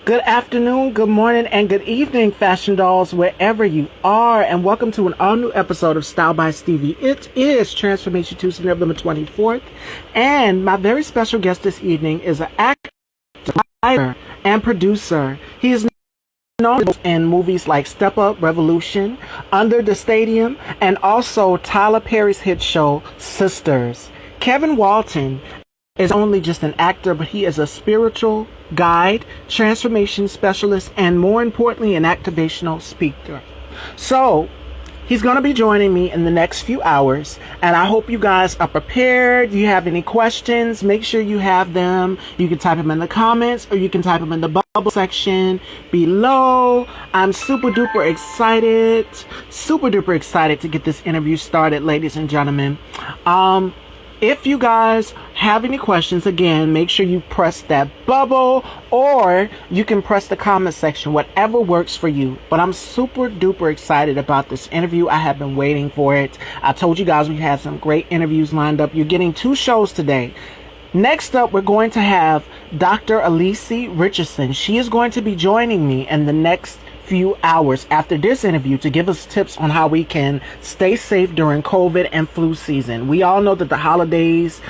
Good afternoon, good morning, and good evening, fashion dolls, wherever you are, and welcome to an all-new episode of Style by Stevie. It is Transformation Tuesday, November 24th, and my very special guest this evening is an actor, writer, and producer. He is known in movies like Step Up, Revolution, Under the Stadium, and also Tyler Perry's hit show, Sistas. Kevin Walton is only just an actor, but he is a spiritual guide, transformation specialist, and more importantly, an activational speaker. So, he's going to be joining me in the next few hours, and I hope you guys are prepared. You have any questions, make sure you have them. You can type them in the comments, or you can type them in the bubble section below. I'm super duper excited to get this interview started, ladies and gentlemen. If you guys have any questions, again, make sure you press that bubble, or you can press the comment section, whatever works for you. But I'm super duper excited about this interview. I have been waiting for it. I told you guys we had some great interviews lined up. You're getting 2 shows today. Next up, we're going to have Dr. Elise Richardson. She is going to be joining me in the next few hours after this interview to give us tips on how we can stay safe during COVID and flu season. We all know that the holidays,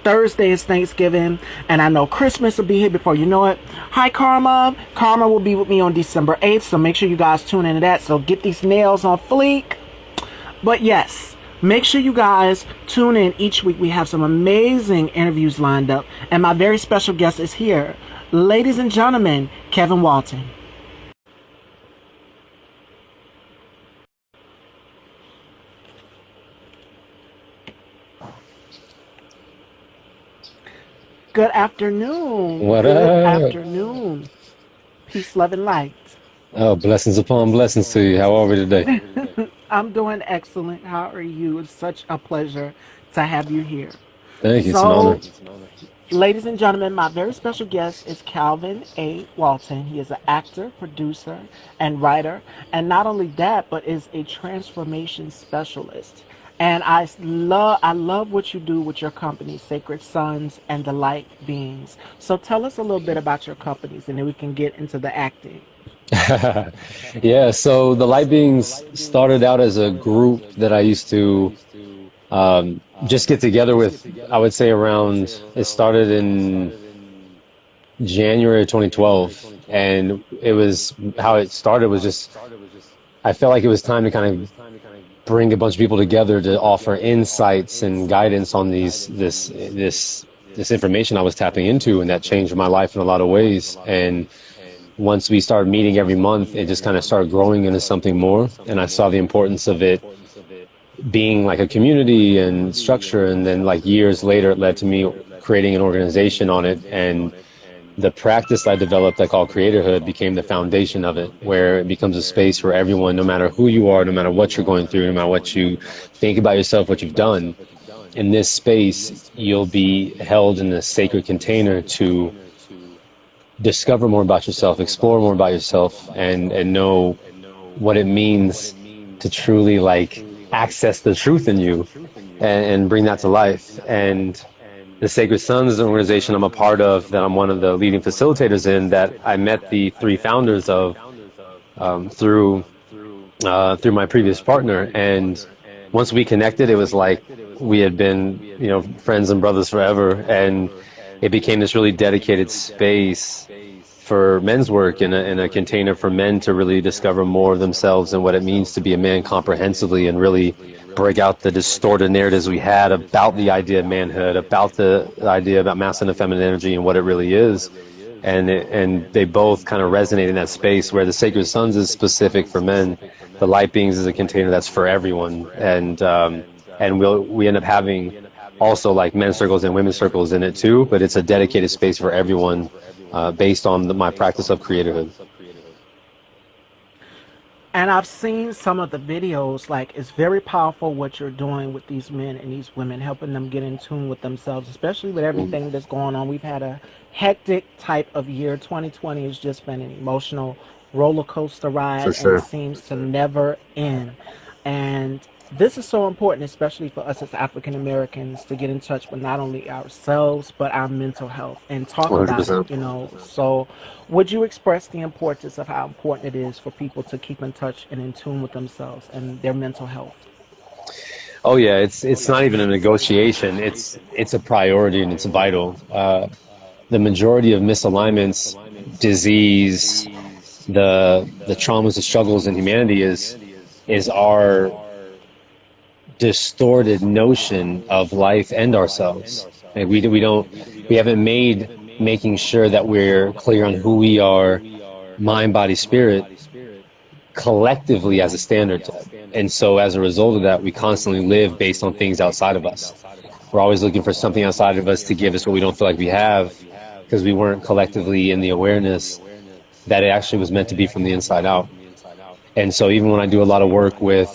Thursday is Thanksgiving, and I know Christmas will be here before you know it. Hi, Karma. Karma will be with me on December 8th, so make sure you guys tune into that. So get these nails on fleek. But yes, make sure you guys tune in each week. We have some amazing interviews lined up, and my very special guest is here. Ladies and gentlemen, Kevin Walton. Good afternoon. What Good up? afternoon. Peace, love, and light. Oh, blessings upon blessings to you. How are we today? I'm doing excellent. How are you? It's such a pleasure to have you here. Thank you. It's an honor. So, ladies and gentlemen, my very special guest is Calvin A. Walton. He is an actor, producer, and writer. And not only that, but is a transformation specialist. And I love what you do with your company, Sacred Sons and the Light Beings. So tell us a little bit about your companies, and then we can get into the acting. Yeah, so the Light Beings started out as a group that I used to just get together with, I would say around, it started in January of 2012. And it was, how it started was just, I felt like it was time to kind of bring a bunch of people together to offer insights and guidance on this information I was tapping into, and that changed my life in a lot of ways. And once we started meeting every month, it just kind of started growing into something more, and I saw the importance of it being like a community and structure. And then like years later, it led to me creating an organization on it, and the practice I developed I call creatorhood became the foundation of it, where it becomes a space for everyone, no matter who you are, no matter what you're going through, no matter what you think about yourself, what you've done. In this space, you'll be held in a sacred container to discover more about yourself, explore more about yourself, and know what it means to truly like access the truth in you and bring that to life. And the Sacred Sons is an organization I'm a part of, that I'm one of the leading facilitators in, that I met the 3 founders of through my previous partner. And once we connected, it was like we had been, friends and brothers forever. And it became this really dedicated space for men's work, in a container for men to really discover more of themselves and what it means to be a man comprehensively, and really break out the distorted narratives we had about the idea of manhood, about the idea about masculine and feminine energy and what it really is. And they both kind of resonate in that space, where the Sacred Sons is specific for men, the Light Beings is a container that's for everyone. And we end up having also like men's circles and women's circles in it too, but it's a dedicated space for everyone, based on my practice of creatorhood. And I've seen some of the videos, like it's very powerful what you're doing with these men and these women, helping them get in tune with themselves, especially with everything that's going on. We've had a hectic type of year. 2020 has just been an emotional roller coaster ride, For and it sure. seems to never end. And This is so important, especially for us as African Americans, to get in touch with not only ourselves but our mental health and talk about it. 100%. So, would you express the importance of how important it is for people to keep in touch and in tune with themselves and their mental health? Oh yeah, it's not even a negotiation. It's a priority and it's vital. The majority of misalignments, disease, the traumas, the struggles in humanity is our distorted notion of life and ourselves. Like we haven't made making sure that we're clear on who we are, mind, body, spirit, collectively as a standard. And so as a result of that, we constantly live based on things outside of us. We're always looking for something outside of us to give us what we don't feel like we have, because we weren't collectively in the awareness that it actually was meant to be from the inside out. And so even when I do a lot of work with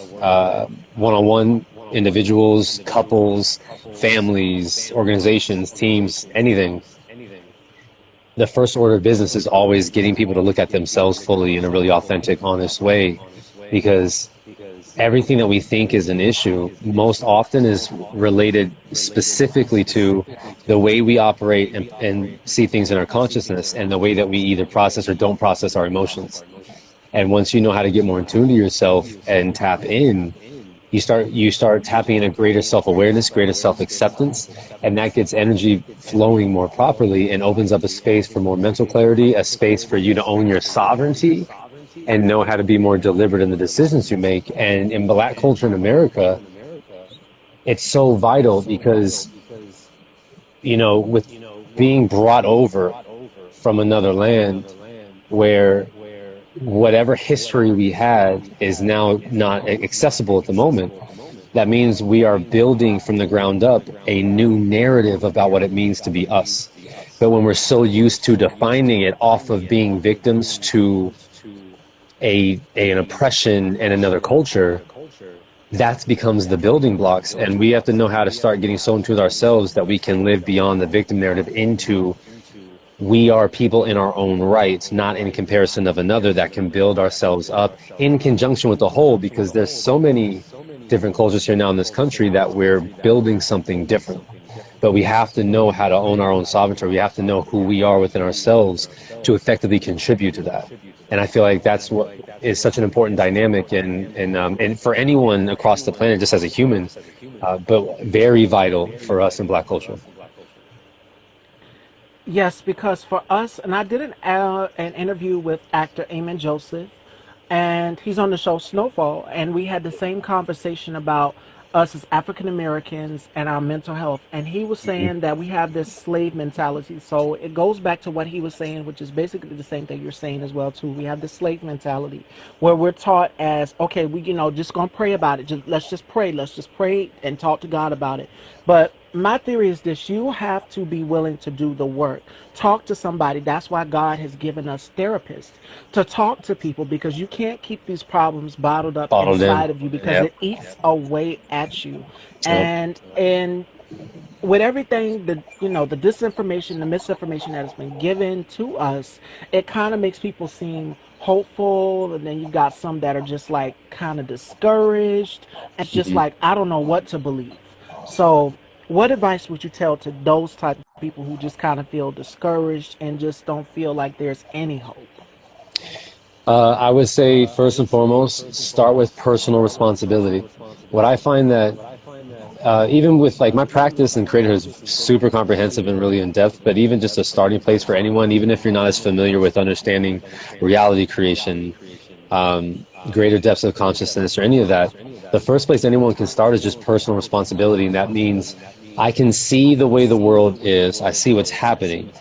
one-on-one individuals, couples, families, organizations, teams, anything, the first order of business is always getting people to look at themselves fully in a really authentic, honest way, because everything that we think is an issue most often is related specifically to the way we operate and see things in our consciousness, and the way that we either process or don't process our emotions. And once you know how to get more in tune to yourself and tap in, you start tapping in a greater self-awareness, greater self-acceptance, and that gets energy flowing more properly and opens up a space for more mental clarity, a space for you to own your sovereignty and know how to be more deliberate in the decisions you make. And in Black culture in America, it's so vital because, with being brought over from another land where whatever history we had is now not accessible at the moment. That means we are building from the ground up a new narrative about what it means to be us. But when we're so used to defining it off of being victims to an oppression and another culture, that becomes the building blocks. And we have to know how to start getting so in tune with ourselves that we can live beyond the victim narrative into we are people in our own right, not in comparison of another, that can build ourselves up in conjunction with the whole, because there's so many different cultures here now in this country that we're building something different. But we have to know how to own our own sovereignty. We have to know who we are within ourselves to effectively contribute to that. And I feel like that's what is such an important dynamic, and for anyone across the planet, just as a human, but very vital for us in Black culture. Yes, because for us, and I did an interview with actor Eamon Joseph, and he's on the show Snowfall, and we had the same conversation about us as African Americans and our mental health. And he was saying that we have this slave mentality. So it goes back to what he was saying, which is basically the same thing you're saying as well too. We have this slave mentality where we're taught as, okay, we just gonna pray about it. Let's just pray and talk to God about it. But my theory is this: you have to be willing to do the work. Talk to somebody. That's why God has given us therapists to talk to people, because you can't keep these problems bottled up Bottled in. inside of you, because Yep. it eats away at you. Yep. And with everything, the disinformation, the misinformation that has been given to us, it kind of makes people seem hopeful, and then you've got some that are just like kind of discouraged. It's just like, I don't know what to believe. So what advice would you tell to those type of people who just kind of feel discouraged and just don't feel like there's any hope? I would say first and foremost, start with personal responsibility. What I find that even with like my practice and creator is super comprehensive and really in depth, but even just a starting place for anyone, even if you're not as familiar with understanding reality creation, greater depths of consciousness or any of that, the first place anyone can start is just personal responsibility. And that means I can see the way the world is. I see what's happening.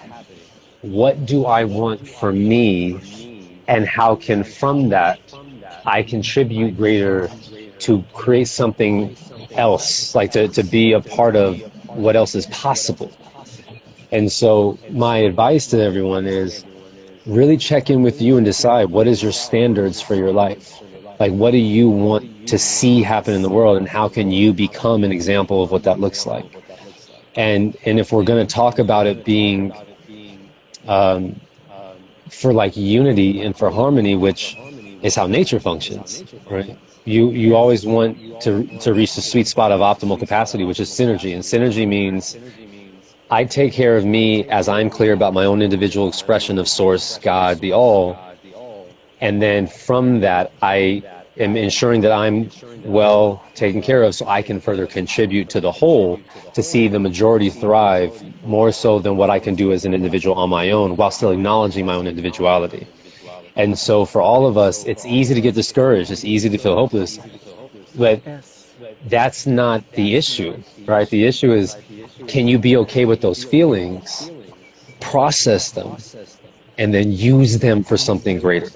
What do I want for me? And how can from that I contribute greater to create something else, like to be a part of what else is possible. And so my advice to everyone is really check in with you and decide what is your standards for your life. Like, what do you want to see happen in the world, and how can you become an example of what that looks like? And if we're going to talk about it being for like unity and for harmony, which is how nature functions, right? You always want to reach the sweet spot of optimal capacity, which is synergy. And synergy means I take care of me as I'm clear about my own individual expression of source, God, the all. And then from that, I am ensuring that I'm well taken care of so I can further contribute to the whole to see the majority thrive more so than what I can do as an individual on my own while still acknowledging my own individuality. And so for all of us, it's easy to get discouraged. It's easy to feel hopeless. But Yes. that's not the issue, right? The issue is, can you be okay with those feelings, process them, and then use them for something greater?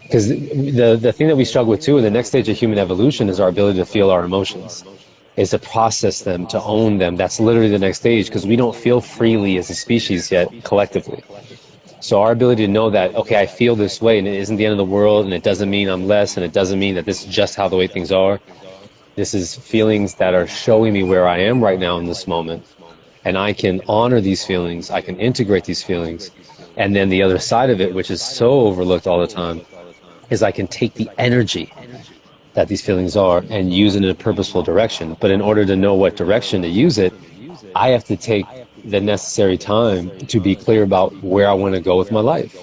Because the thing that we struggle with too in the next stage of human evolution is our ability to feel our emotions, is to process them, to own them. That's literally the next stage, because we don't feel freely as a species yet collectively. So our ability to know that, okay, I feel this way and it isn't the end of the world and it doesn't mean I'm less and it doesn't mean that this is just how the way things are. This is feelings that are showing me where I am right now in this moment. And I can honor these feelings. I can integrate these feelings. And then the other side of it, which is so overlooked all the time, is I can take the energy that these feelings are and use it in a purposeful direction. But in order to know what direction to use it, I have to take the necessary time to be clear about where I want to go with my life.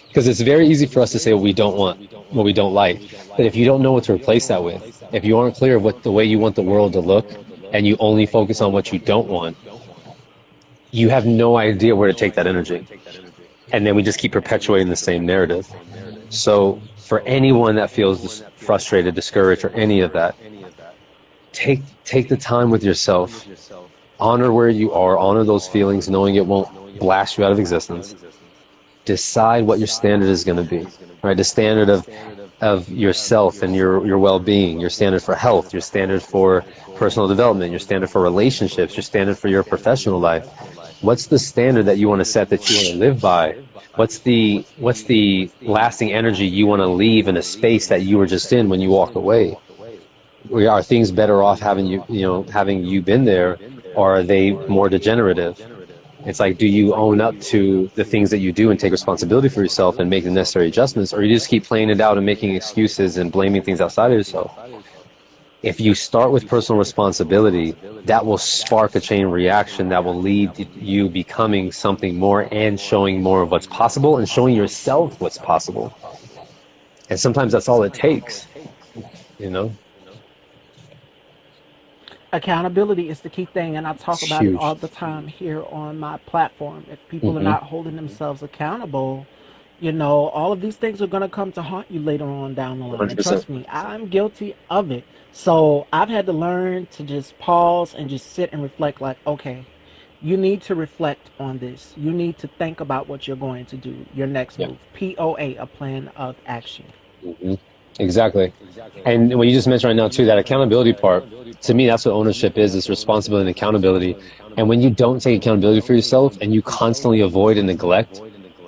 Because it's very easy for us to say what we don't want, what we don't like. But if you don't know what to replace that with, if you aren't clear of what the way you want the world to look, and you only focus on what you don't want, you have no idea where to take that energy. And then we just keep perpetuating the same narrative. So for anyone that feels frustrated, discouraged, or any of that, take the time with yourself. Honor where you are, honor those feelings, knowing it won't blast you out of existence. Decide what your standard is going to be, right? The standard of yourself and your well-being, your standard for health, your standard for personal development, your standard for relationships, your standard for your professional life. What's the standard that you want to set, that you want to live by? What's the lasting energy you want to leave in a space that you were just in when you walk away? Are things better off having you been there, or are they more degenerative? It's like, do you own up to the things that you do and take responsibility for yourself and make the necessary adjustments, or you just keep playing it out and making excuses and blaming things outside of yourself? If you start with personal responsibility, that will spark a chain reaction that will lead to you becoming something more and showing more of what's possible and showing yourself what's possible. And sometimes that's all it takes, you know? Accountability is the key thing, and I talk It's about it huge. all the time here on my platform. If people are Mm-hmm. not holding themselves accountable, you know, all of these things are going to come to haunt you later on down the line. And 100%. trust me, I'm guilty of it. So I've had to learn to just pause and just sit and reflect like, okay, you need to reflect on this. You need to think about what you're going to do, your next Yeah. move. POA, a plan of action. Mm-hmm. Exactly. And what you just mentioned right now too, that accountability part, to me, that's what ownership is responsibility and accountability. And when you don't take accountability for yourself and you constantly avoid and neglect,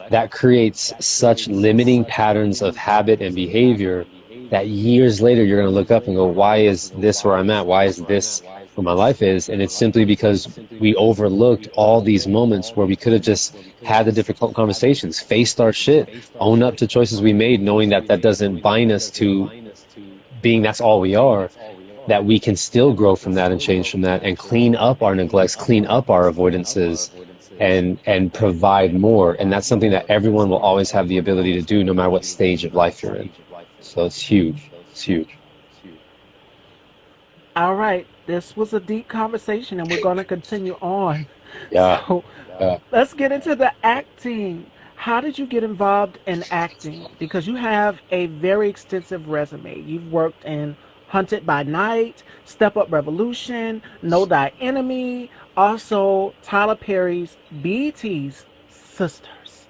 that creates such limiting patterns of habit and behavior that years later you're going to look up and go, why is this where I'm at? Why is this where my life is? And it's simply because we overlooked all these moments where we could have just had the difficult conversations, faced our shit, own up to choices we made, knowing that that doesn't bind us to being that's all we are, that we can still grow from that and change from that and clean up our neglects, clean up our avoidances, and provide more. And that's something that everyone will always have the ability to do no matter what stage of life you're in. So it's huge. It's huge. All right, this was a deep conversation, and we're going to continue on. Yeah. So Yeah. let's get into the acting. How did you get involved in acting? Because you have a very extensive resume. You've worked in Hunted by Night, Step Up Revolution, Know Thy Enemy, also Tyler Perry's BET's Sisters.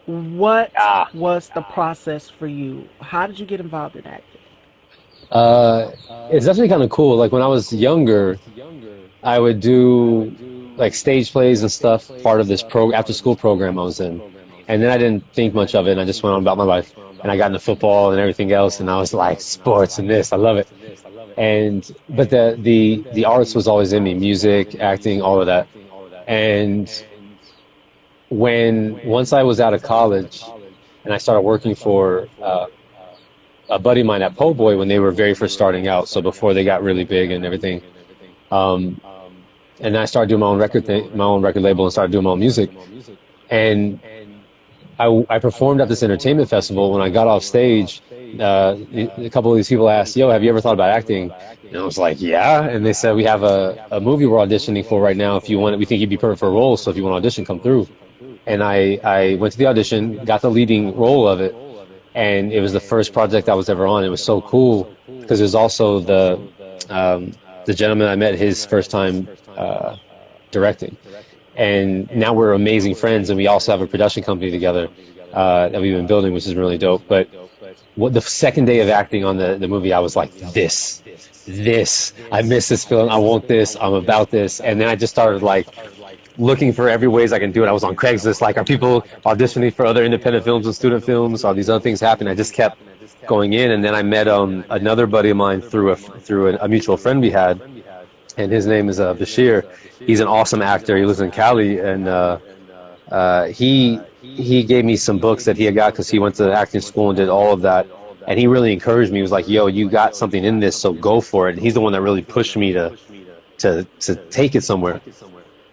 What Yeah. was the process for you? How did you get involved in acting? Uh, it's definitely kind of cool. Like when I was younger, I would do like stage plays and stuff, part of this after school program I was in. And then I didn't think much of it and I just went on about my life. And I got into football and everything else and I was like, sports and this, I love it. And but the arts was always in me, music, acting, all of that. And when once I was out of college and I started working for a buddy of mine at Po' Boy when they were very first starting out. So before they got really big and everything. Um, and then I started doing my own my own record label, and started doing my own music. And I performed at this entertainment festival. When I got off stage, a couple of these people asked, "Yo, have you ever thought about acting?" And I was like, "Yeah." And they said, "We have a movie we're auditioning for right now. If you want it, we think you'd be perfect for a role. So if you want to audition, come through." And I went to the audition, got the leading role of it, and it was the first project I was ever on. It was so cool because it was also the gentleman I met his first time directing. And now we're amazing friends, and we also have a production company together that we've been building, which is really dope. But the second day of acting on the movie, I was like, this, I miss this film. I want this. I'm about this. And then I just started like looking for every ways I can do it. I was on Craigslist, like, are people auditioning for other independent films and student films? Are these other things happening? I just kept going in, and then I met another buddy of mine through a mutual friend we had, and his name is Bashir. He's an awesome actor. He lives in Cali, and he gave me some books that he had got because he went to acting school and did all of that. And he really encouraged me. He was like, "Yo, you got something in this, so go for it." And he's the one that really pushed me to take it somewhere.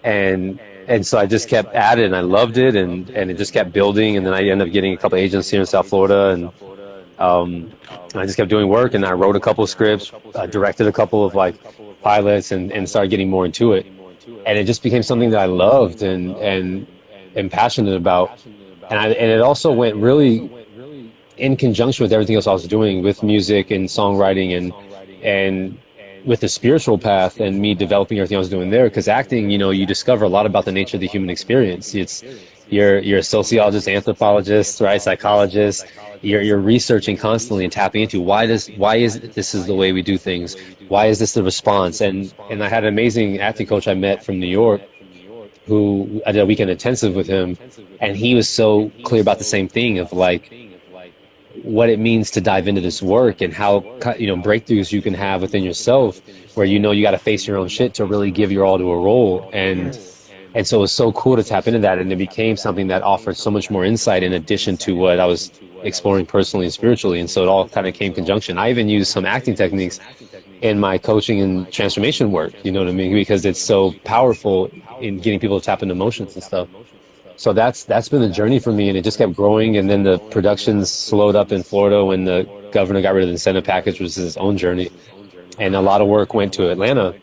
And so I just kept at it, and I loved it, and it just kept building. And then I ended up getting a couple of agents here in South Florida, and I just kept doing work. And I wrote a couple of scripts, directed a couple of like pilots, and started getting more into it. And it just became something that I loved and passionate about. And it also went really in conjunction with everything else I was doing with music and songwriting and with the spiritual path, and me developing everything I was doing there. Because acting, you discover a lot about the nature of the human experience. You're a sociologist, anthropologist, right? Psychologist. You're researching constantly and tapping into why is this is the way we do things? Why is this the response? And I had an amazing acting coach I met from New York, who I did a weekend intensive with him, and he was so clear about the same thing of like what it means to dive into this work, and how breakthroughs you can have within yourself, where you got to face your own shit to really give your all to a role. And so it was so cool to tap into that, and it became something that offered so much more insight in addition to what I was exploring personally and spiritually. And so it all kind of came conjunction. I even used some acting techniques in my coaching and transformation work, you know what I mean? Because it's so powerful in getting people to tap into emotions and stuff. So that's been the journey for me, and it just kept growing. And then the productions slowed up in Florida when the governor got rid of the incentive package, which is his own journey. And a lot of work went to Atlanta.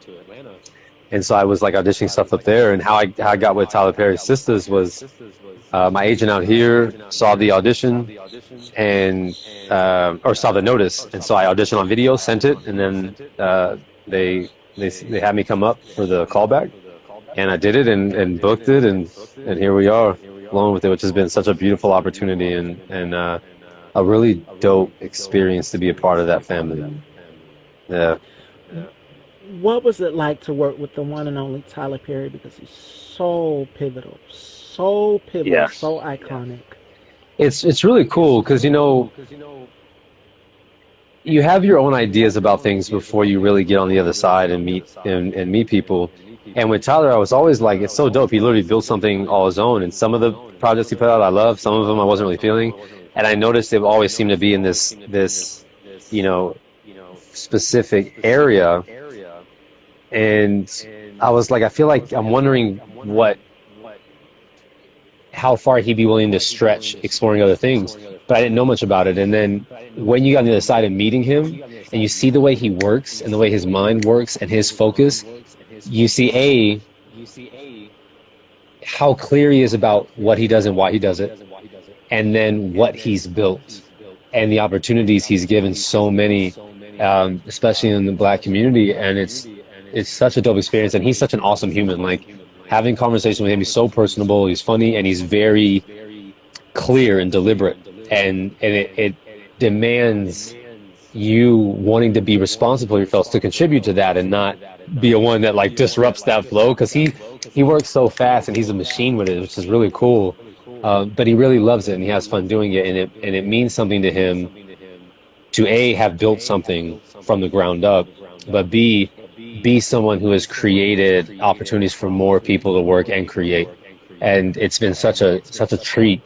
And so I was like auditioning stuff up there. And how I got with Tyler Perry's Sistas was my agent out here saw the audition or saw the notice. And so I auditioned on video, sent it, and then they had me come up for the callback. And I did it and booked it, and here we are, along with it, which has been such a beautiful opportunity and a really dope experience to be a part of that family. Yeah. What was it like to work with the one and only Tyler Perry? Because he's so pivotal, Yeah. so iconic. It's really cool because you have your own ideas about things before you really get on the other side and meet people. And with Tyler, I was always like, it's so dope. He literally built something all his own. And some of the projects he put out, I love. Some of them I wasn't really feeling. And I noticed they always seemed to be in this specific area. And I was like, I feel like I'm wondering how far he'd be willing to stretch exploring other things. But I didn't know much about it. And then when you got on the other side of meeting him and you see the way he works and the way his mind works and his focus, you see how clear he is about what he does and why he does it, and then what he's built and the opportunities he's given so many, especially in the Black community. And it's such a dope experience, and he's such an awesome human. Like, having conversation with him, he's so personable, he's funny, and he's very clear and deliberate, and it demands you wanting to be responsible yourself to contribute to that and not be a one that like disrupts that flow, because he works so fast and he's a machine with it, which is really cool. But he really loves it and he has fun doing it, and it means something to him to have built something from the ground up, but be someone who has created opportunities for more people to work and create. And it's been such a treat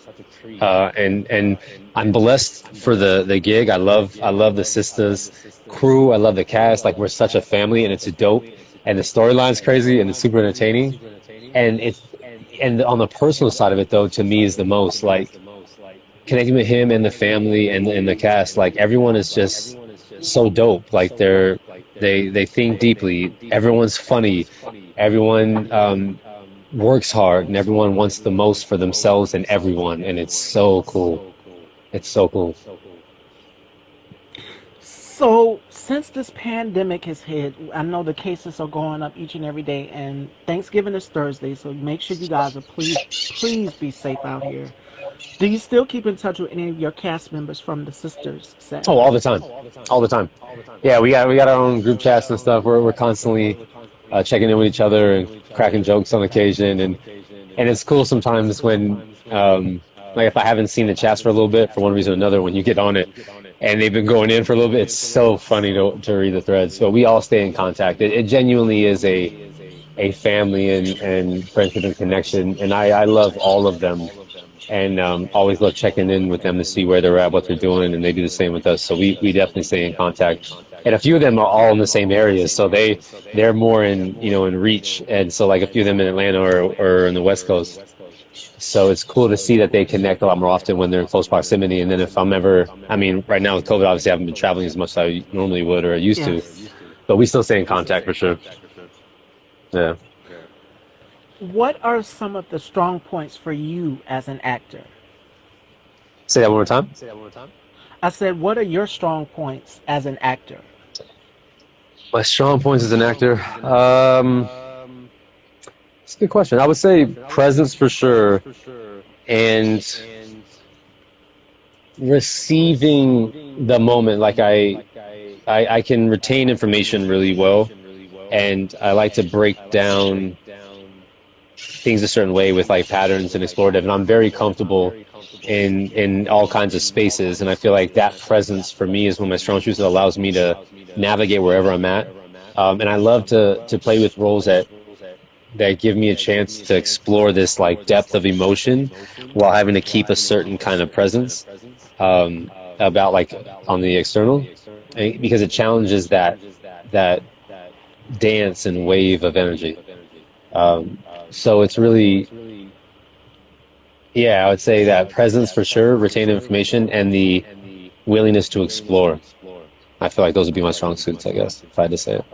And I'm blessed for the gig. I love the Sistas crew. I love the cast. Like we're such a family, and it's dope. And the storyline's crazy, and it's super entertaining. And on the personal side of it, though, to me is the most like connecting with him and the family and the cast. Like everyone is just so dope. Like they think deeply. Everyone's funny. Everyone works hard, and everyone wants the most for themselves and everyone. And it's so cool. It's so cool. So, since this pandemic has hit, I know the cases are going up each and every day, and Thanksgiving is Thursday, so make sure you guys are please be safe out here. Do you still keep in touch with any of your cast members from the Sisters set? Oh, all the time. Yeah, we got our own group chats and stuff. We're constantly checking in with each other and cracking jokes on occasion, and it's cool sometimes when like if I haven't seen the chats for a little bit for one reason or another, when you get on it and they've been going in for a little bit, it's so funny to read the threads. But we all stay in contact. It genuinely is a family and friendship and connection, and I love all of them, and always love checking in with them to see where they're at, what they're doing, and they do the same with us. So we definitely stay in contact. And a few of them are all in the same areas, so they're more in reach, and so like a few of them in Atlanta or in the West Coast. So it's cool to see that they connect a lot more often when they're in close proximity. And then if I'm ever, I mean, right now with COVID, obviously I haven't been traveling as much as I normally would or I used to, Yes. but we still stay in contact for sure. Yeah. What are some of the strong points for you as an actor? Say that one more time. I said, what are your strong points as an actor? My strong points as an actor. It's a good question. I would say presence for sure, and receiving the moment. Like I can retain information really well, and I like to break down things a certain way with like patterns and explorative. And I'm very comfortable in all kinds of spaces, and I feel like that presence for me is one of my strong suits that allows me to navigate wherever I'm at. And I love to play with roles that give me a chance to explore this like depth of emotion while having to keep a certain kind of presence about like on the external, because it challenges that dance and wave of energy. So it's really, yeah, I would say that presence for sure, retain information, and the willingness to explore. I feel like those would be my strong suits, I guess, if I had to say it.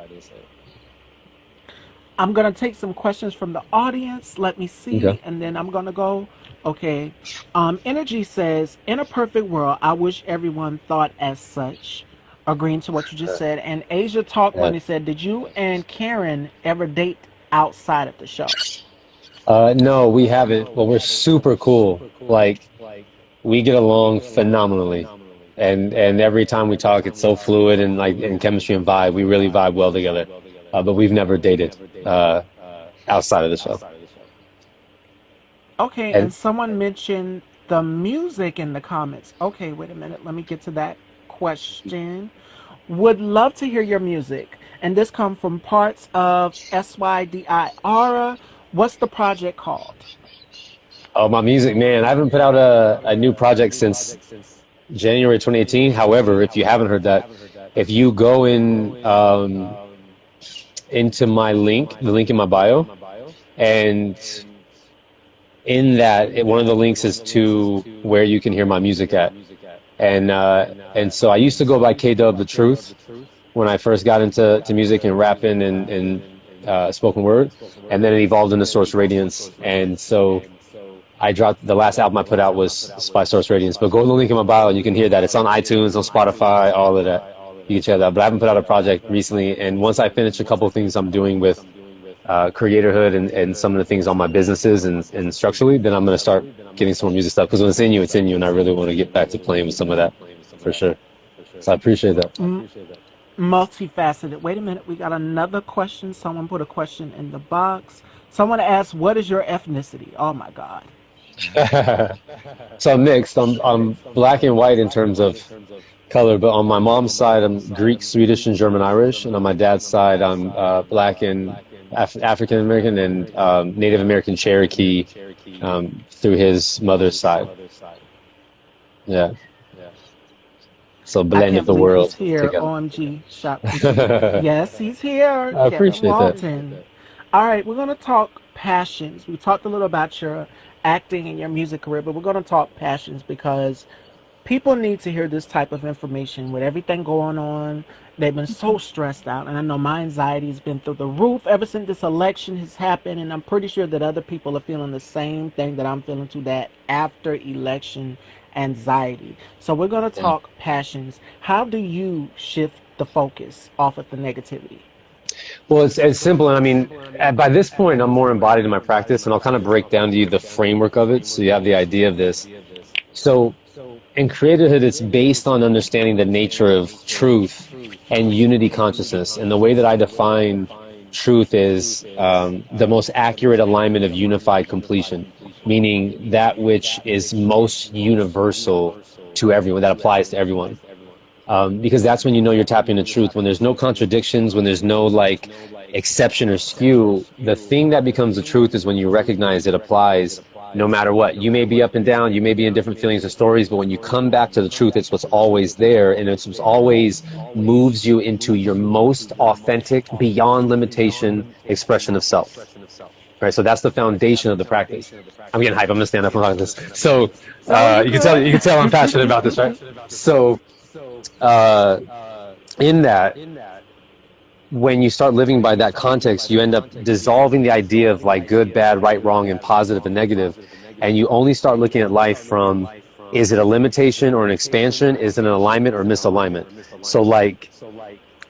I'm going to take some questions from the audience. Let me see. Okay. And then I'm going to go. Okay. Energy says, in a perfect world, I wish everyone thought as such. Agreeing to what you just said. And Asia Talk Yeah. Money said, did you and Karen ever date outside of the show? No, we haven't, but we're super cool. Like, we get along phenomenally. And every time we talk, it's so fluid and like in chemistry and vibe. We really vibe well together. But we've never dated outside of the show. Okay. And And someone mentioned the music in the comments. Okay. Wait a minute. Let me get to that question. Would love to hear your music. And this come from parts of SYDI Aura. What's the project called? oh, my music, man, I haven't put out a new project since January 2018. However, if you haven't heard that, if you go into my link, the link in my bio, and in that, one of the links is to where you can hear my music at. And so I used to go by K-Dub The Truth when I first got into music and rapping and spoken word, and then it evolved into Source Radiance. And so I dropped the last album I put out was by Source Radiance. But go to the link in my bio and you can hear that. It's on iTunes, on Spotify, all of that. You can check that out. But I haven't put out a project recently. And once I finish a couple of things I'm doing with creatorhood and some of the things on my businesses and structurally, then I'm going to start getting some more music stuff. Because when it's in you, and I really want to get back to playing with some of that for sure. So I appreciate that. Multifaceted. Wait a minute. We got another question. Someone put a question in the box. Someone asked, what is your ethnicity? Oh my God. So I'm mixed. I'm black and white in terms of color, but on my mom's side, I'm Greek, Swedish, and German Irish, and on my dad's side, I'm black and African American and Native American Cherokee through his mother's side. Yeah. So I blending can't the believe he's world here. together. OMG. Shop. Yes, he's here. I Kevin appreciate that. Walton. All right, we're going to talk passions. We talked a little about your acting and your music career, but we're going to talk passions because people need to hear this type of information with everything going on. They've been so stressed out, and I know my anxiety has been through the roof ever since this election has happened, and I'm pretty sure that other people are feeling the same thing that I'm feeling, to that after election anxiety. So we're going to Yeah. talk passions. How do you shift the focus off of the negativity? Well, it's simple. And I mean, by this point, I'm more embodied in my practice, and I'll kind of break down to you the framework of it so you have the idea of this. So, in creatorhood, it's based on understanding the nature of truth and unity consciousness. And the way that I define truth is the most accurate alignment of unified completion, meaning that which is most universal to everyone, that applies to everyone. Because that's when you know you're tapping the truth. When there's no contradictions, when there's no like exception or skew, the thing that becomes the truth is when you recognize it applies no matter what. You may be up and down, you may be in different feelings and stories, but when you come back to the truth, it's what's always there, and it's what's always moves you into your most authentic, beyond limitation expression of self. Right, so that's the foundation of the practice. I'm getting hype. I'm gonna stand up and talk this. So No, you're you can good. tell I'm passionate about this, right? So uh, in that, when you start living by that context, you end up dissolving the idea of like good, bad, right, wrong, and positive and negative, and you only start looking at life from, is it a limitation or an expansion? Is it an alignment or misalignment? So like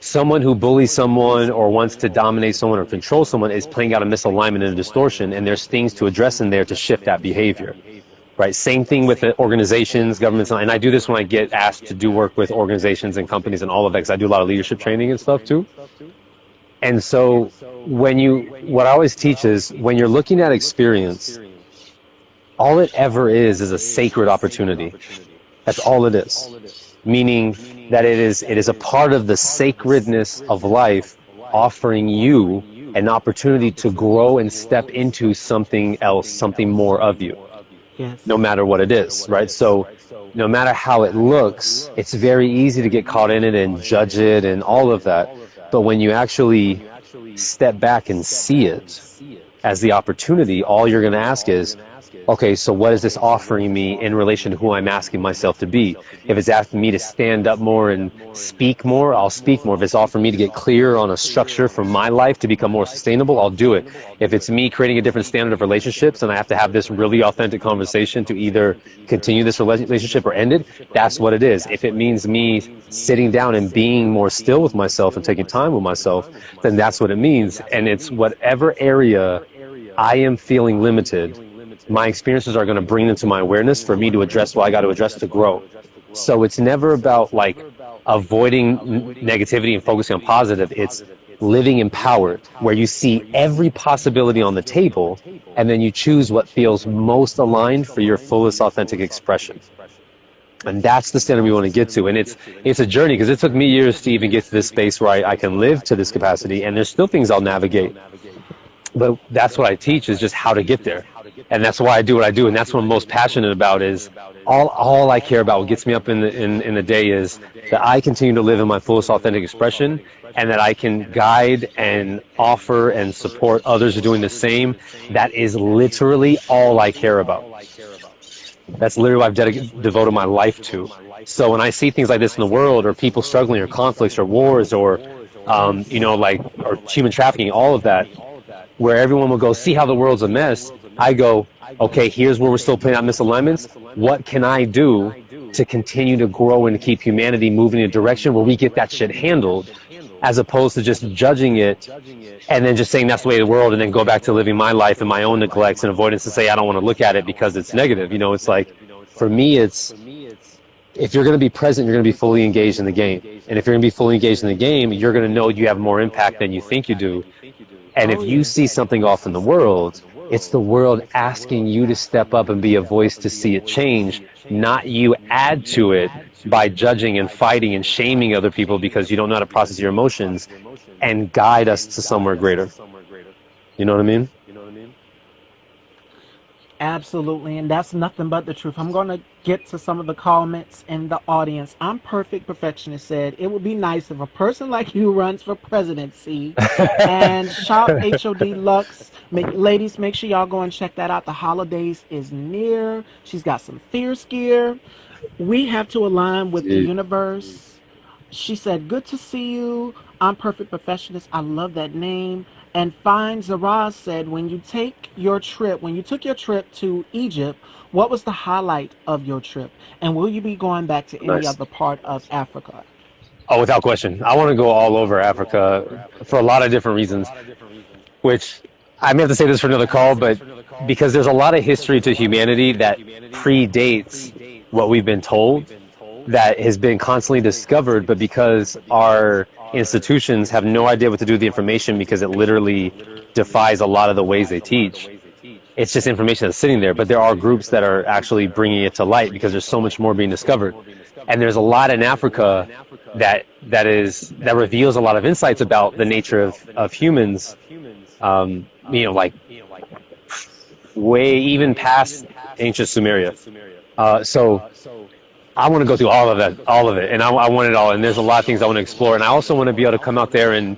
someone who bullies someone or wants to dominate someone or control someone is playing out a misalignment and a distortion, and there's things to address in there to shift that behavior. Right. Same thing with the organizations, governments, and I do this when I get asked to do work with organizations and companies and all of that, because I do a lot of leadership training and stuff too. And so what I always teach is when you're looking at experience, all it ever is a sacred opportunity. That's all it is. Meaning that it is a part of the sacredness of life, offering you an opportunity to grow and step into something else, something more of you, no Yes. matter what it is, right? So no matter how it looks, it's very easy to get caught in it and judge it and all of that. But when you actually step back and see it as the opportunity, all you're going to ask is, okay, so what is this offering me in relation to who I'm asking myself to be? If it's asking me to stand up more and speak more, I'll speak more. If it's offering me to get clear on a structure for my life to become more sustainable, I'll do it. If it's me creating a different standard of relationships and I have to have this really authentic conversation to either continue this relationship or end it, that's what it is. If it means me sitting down and being more still with myself and taking time with myself, then that's what it means. And it's whatever area I am feeling limited, my experiences are going to bring them to my awareness for me to address what I got to address to grow. So it's never about like avoiding negativity and focusing on positive. It's living empowered, where you see every possibility on the table and then you choose what feels most aligned for your fullest authentic expression. And that's the standard we want to get to. And it's a journey, because it took me years to even get to this space where I can live to this capacity, and there's still things I'll navigate. But that's what I teach, is just how to get there. And that's why I do what I do. And that's what I'm most passionate about, is all I care about, what gets me up in the day, is that I continue to live in my fullest authentic expression, and that I can guide and offer and support others who are doing the same. That is literally all I care about. That's literally what I've devoted my life to. So when I see things like this in the world, or people struggling, or conflicts, or wars, or Yes. or human trafficking, all of that, where everyone will go, see how the world's a mess, I go, okay, here's where we're still playing out misalignments. What can I do to continue to grow and keep humanity moving in a direction where we get that shit handled, as opposed to just judging it and then just saying that's the way of the world, and then go back to living my life and my own neglects and avoidance, to say I don't want to look at it because it's negative. It's like, for me, it's, if you're going to be present, you're going to be fully engaged in the game. And if you're going to be fully engaged in the game, you're going to know you have more impact than you think you do. And if Oh, you see yes. something off in the world, it's the world asking you to step up and be a voice to see it change, not you add to it by judging and fighting and shaming other people because you don't know how to process your emotions, and guide us to somewhere greater. You know what I mean? Absolutely, and that's nothing but the truth. I'm going to get to some of the comments in the audience. I'm Perfect Perfectionist said, it would be nice if a person like you runs for presidency. And Shop HOD Lux. Ladies, make sure y'all go and check that out. The holidays is near. She's got some fierce gear. We have to align with the See, universe. She said, good to see you. I'm Perfect Perfectionist. I love that name. And Fine Zaraz said, when you took your trip to Egypt, what was the highlight of your trip? And will you be going back to any nice. other part of Africa? Oh, without question. I want to go all over Africa for a lot of different reasons, which I may have to say this for another call, but because there's a lot of history to humanity that predates what we've been told, that has been constantly discovered, but because our institutions have no idea what to do with the information because it literally defies a lot of the ways they teach. It's just information that's sitting there, but there are groups that are actually bringing it to light because there's so much more being discovered. And there's a lot in Africa that reveals a lot of insights about the nature of humans, like way even past ancient Sumeria. So I want to go through all of it, and I want it all. And there's a lot of things I want to explore, and I also want to be able to come out there and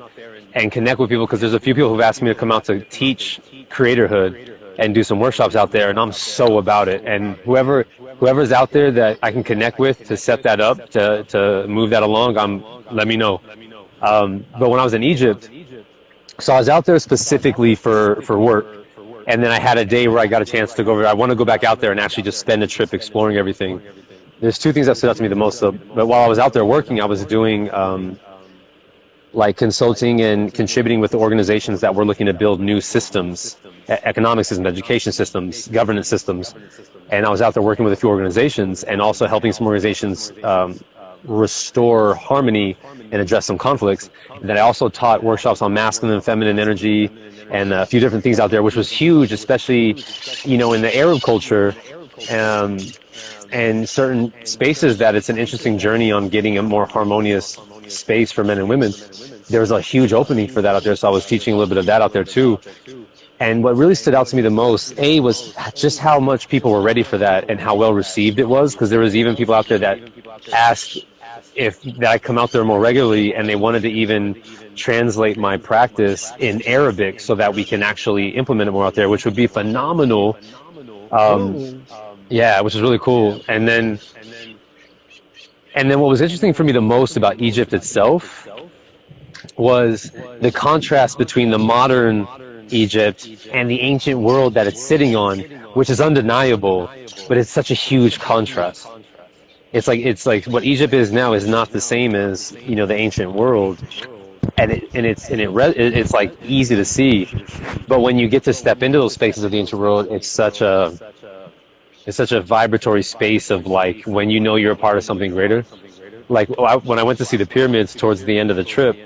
connect with people because there's a few people who've asked me to come out to teach creatorhood and do some workshops out there, and I'm so about it. And whoever's out there that I can connect with to set that up to move that along, let me know. But when I was in Egypt, so I was out there specifically for work. And then I had a day where I got a chance to go over. I want to go back out there and actually just spend a trip exploring everything. There's two things that stood out to me the most. But while I was out there working, I was doing like consulting and contributing with organizations that were looking to build new systems, economic systems, education systems, governance systems. And I was out there working with a few organizations and also helping some organizations restore harmony and address some conflicts. And then I also taught workshops on masculine and feminine energy and a few different things out there, which was huge, especially, in the Arab culture and certain spaces that it's an interesting journey on getting a more harmonious space for men and women. There was a huge opening for that out there, so I was teaching a little bit of that out there too. And what really stood out to me the most, was just how much people were ready for that and how well received it was, because there was even people out there that asked that I come out there more regularly, and they wanted to even translate my practice in Arabic so that we can actually implement it more out there, which would be phenomenal. Oh, Yeah, which is really cool. And then what was interesting for me the most about Egypt itself was the contrast between the modern Egypt and the ancient world that it's sitting on, which is undeniable, but it's such a huge contrast. It's like what Egypt is now is not the same as the ancient world, and it's like easy to see, but when you get to step into those spaces of the ancient world, it's such a vibratory space of like when you're a part of something greater. Like when I went to see the pyramids towards the end of the trip,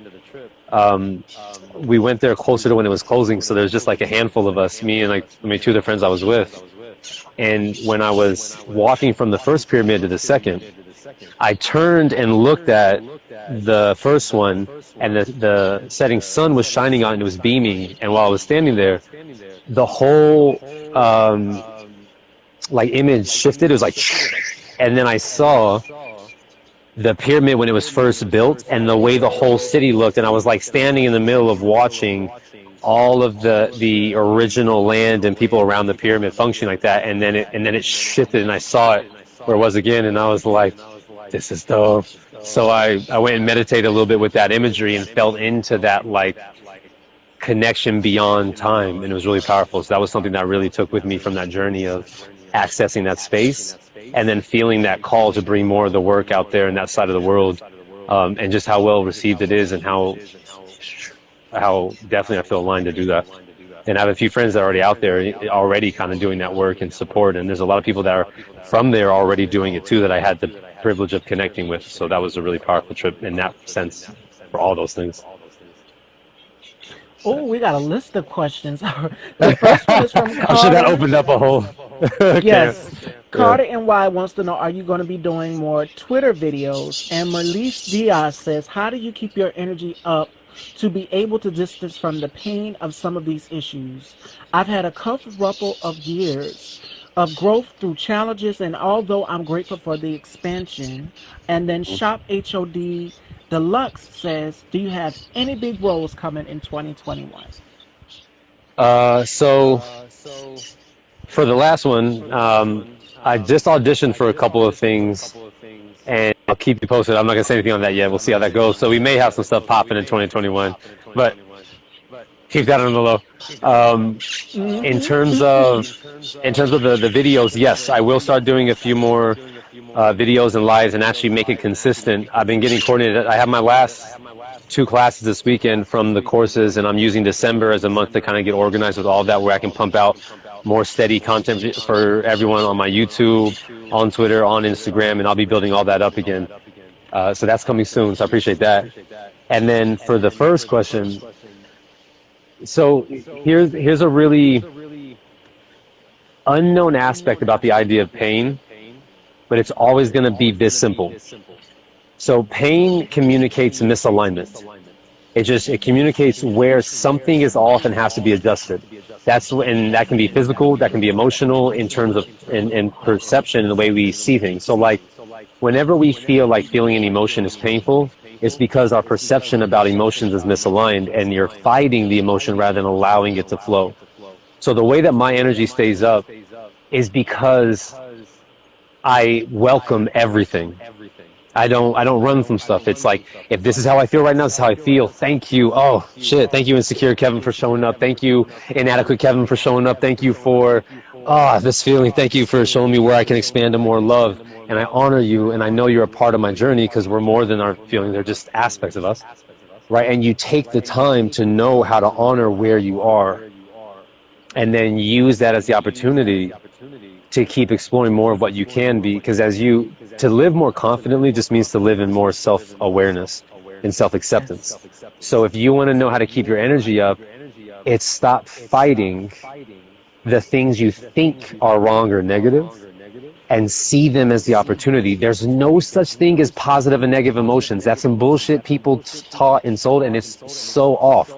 we went there closer to when it was closing, so there's just like a handful of us, me and two of the friends I was with. And when I was walking from the first pyramid to the second, I turned and looked at the first one, and the setting sun was shining on it, and it was beaming. And while I was standing there, the whole image shifted. It was like, and then I saw the pyramid when it was first built and the way the whole city looked, and I was like standing in the middle of watching all of the original land and people around the pyramid function like that, and then it shifted and I saw it where it was again, and I was like, this is dope. So I went and meditated a little bit with that imagery and felt into that like connection beyond time, and it was really powerful. So that was something that I really took with me from that journey of accessing that space and then feeling that call to bring more of the work out there in that side of the world, and just how well received it is, and how definitely I feel aligned to do that. And I have a few friends that are already out there already kind of doing that work and support, and there's a lot of people that are from there already doing it too that I had the privilege of connecting with. So that was a really powerful trip in that sense for all those things. oh, we got a list of questions. The first one is from I'm sure that Carter. opened up a whole Yes. yeah. Carter NY wants to know, are you going to be doing more Twitter videos? And Marlise Diaz says, how do you keep your energy up to be able to distance from the pain of some of these issues. I've had a couple of years of growth through challenges, and although I'm grateful for the expansion, and then Shop HOD Deluxe says, do you have any big roles coming in 2021? So for the last one, I just auditioned for a couple of things, and I'll keep you posted. I'm not gonna say anything on that yet. We'll see how that goes. So we may have some stuff popping in 2021, but keep that on the low. In terms of the videos, yes, I will start doing a few more videos and lives and actually make it consistent. I've been getting coordinated. I have my last 2 classes this weekend from the courses, and I'm using December as a month to kind of get organized with all of that, where I can pump out more steady content for everyone on my YouTube, on Twitter, on Instagram, and I'll be building all that up again. So that's coming soon, so I appreciate that. And then for the first question, so here's a really unknown aspect about the idea of pain, but it's always going to be this simple. So pain communicates misalignment. It communicates where something is off and has to be adjusted. And that can be physical, that can be emotional, in terms of in perception and the way we see things. So like whenever we feel like feeling an emotion is painful, it's because our perception about emotions is misaligned, and you're fighting the emotion rather than allowing it to flow. So the way that my energy stays up is because I welcome everything. I don't run from stuff. It's like, if this is how I feel right now, this is how I feel. Thank you. Oh shit. Thank you, insecure Kevin, for showing up. Thank you, inadequate Kevin, for showing up. Thank you for this feeling. Thank you for showing me where I can expand to more love. And I honor you, and I know you're a part of my journey, because we're more than our feelings. They're just aspects of us, right? And you take the time to know how to honor where you are, and then use that as the opportunity to keep exploring more of what you can be. Because to live more confidently just means to live in more self-awareness and self-acceptance. So if you want to know how to keep your energy up, it's stop fighting the things you think are wrong or negative, and see them as the opportunity. There's no such thing as positive and negative emotions. That's some bullshit people taught and sold, and it's so off.